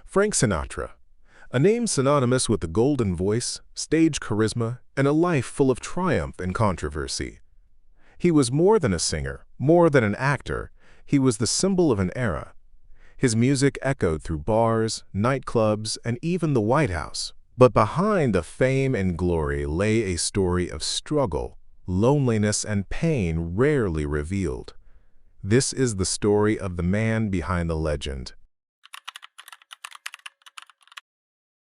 Frank Sinatra, a name synonymous with the golden voice, stage charisma, and a life full of triumph and controversy. He was more than a singer, more than an actor. He was the symbol of an era. His music echoed through bars, nightclubs, and even the White House. But behind the fame and glory lay a story of struggle, loneliness, and pain rarely revealed. This is the story of the man behind the legend.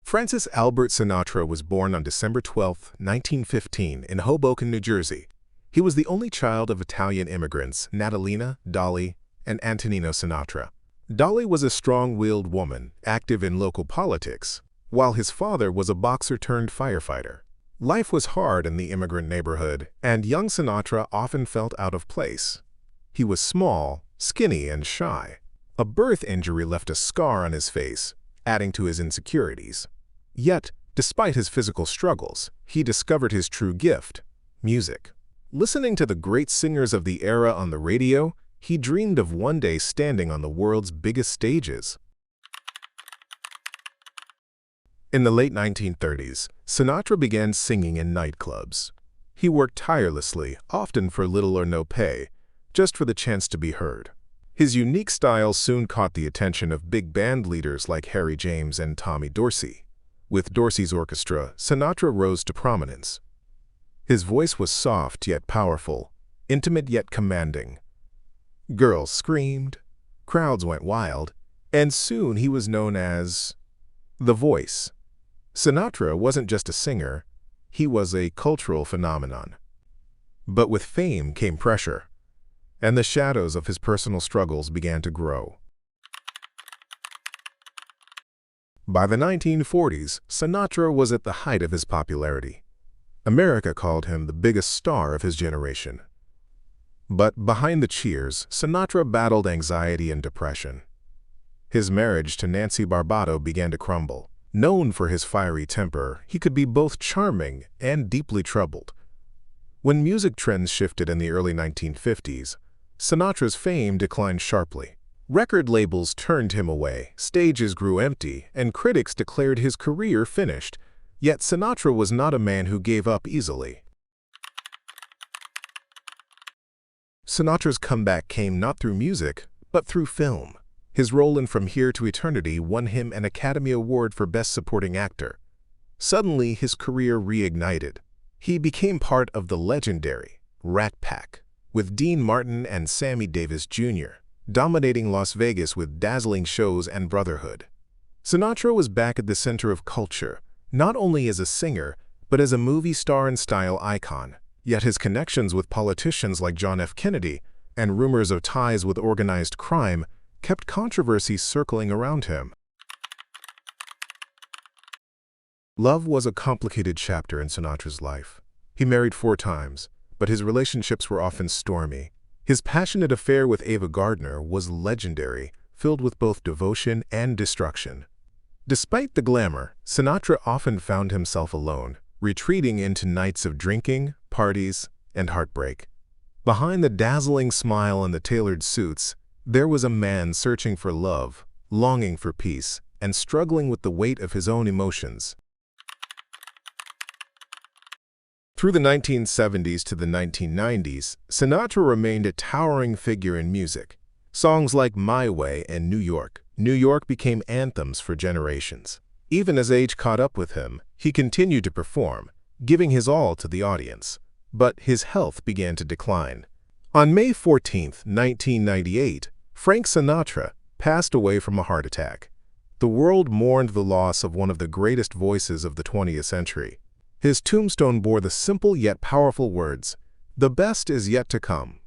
Francis Albert Sinatra was born on December 12, 1915, in Hoboken, New Jersey. He was the only child of Italian immigrants, Natalina, Dolly, and Antonino Sinatra. Dolly was a strong-willed woman, active in local politics, while his father was a boxer-turned-firefighter. Life was hard in the immigrant neighborhood, and young Sinatra often felt out of place. He was small, skinny, and shy. A birth injury left a scar on his face, adding to his insecurities. Yet, despite his physical struggles, he discovered his true gift: music. Listening to the great singers of the era on the radio, he dreamed of one day standing on the world's biggest stages. In the late 1930s, Sinatra began singing in nightclubs. He worked tirelessly, often for little or no pay, just for the chance to be heard. His unique style soon caught the attention of big band leaders like Harry James and Tommy Dorsey. With Dorsey's orchestra, Sinatra rose to prominence. His voice was soft yet powerful, intimate yet commanding. Girls screamed, crowds went wild, and soon he was known as the Voice. Sinatra wasn't just a singer, he was a cultural phenomenon. But with fame came pressure, and the shadows of his personal struggles began to grow. By the 1940s, Sinatra was at the height of his popularity. America called him the biggest star of his generation. But behind the cheers, Sinatra battled anxiety and depression. His marriage to Nancy Barbato began to crumble. Known for his fiery temper, he could be both charming and deeply troubled. When music trends shifted in the early 1950s, Sinatra's fame declined sharply. Record labels turned him away, stages grew empty, and critics declared his career finished. Yet Sinatra was not a man who gave up easily. Sinatra's comeback came not through music, but through film. His role in From Here to Eternity won him an Academy Award for Best Supporting Actor. Suddenly, his career reignited. He became part of the legendary Rat Pack, with Dean Martin and Sammy Davis Jr., dominating Las Vegas with dazzling shows and brotherhood. Sinatra was back at the center of culture, not only as a singer, but as a movie star and style icon. Yet his connections with politicians like John F. Kennedy and rumors of ties with organized crime kept controversies circling around him. Love was a complicated chapter in Sinatra's life. He married 4 times, but his relationships were often stormy. His passionate affair with Ava Gardner was legendary, filled with both devotion and destruction. Despite the glamour, Sinatra often found himself alone, retreating into nights of drinking, parties, and heartbreak. Behind the dazzling smile and the tailored suits, there was a man searching for love, longing for peace, and struggling with the weight of his own emotions. Through the 1970s to the 1990s, Sinatra remained a towering figure in music. Songs like My Way and New York became anthems for generations. Even as age caught up with him, he continued to perform, giving his all to the audience. But his health began to decline. On May 14, 1998, Frank Sinatra passed away from a heart attack. The world mourned the loss of one of the greatest voices of the 20th century. His tombstone bore the simple yet powerful words, "The best is yet to come."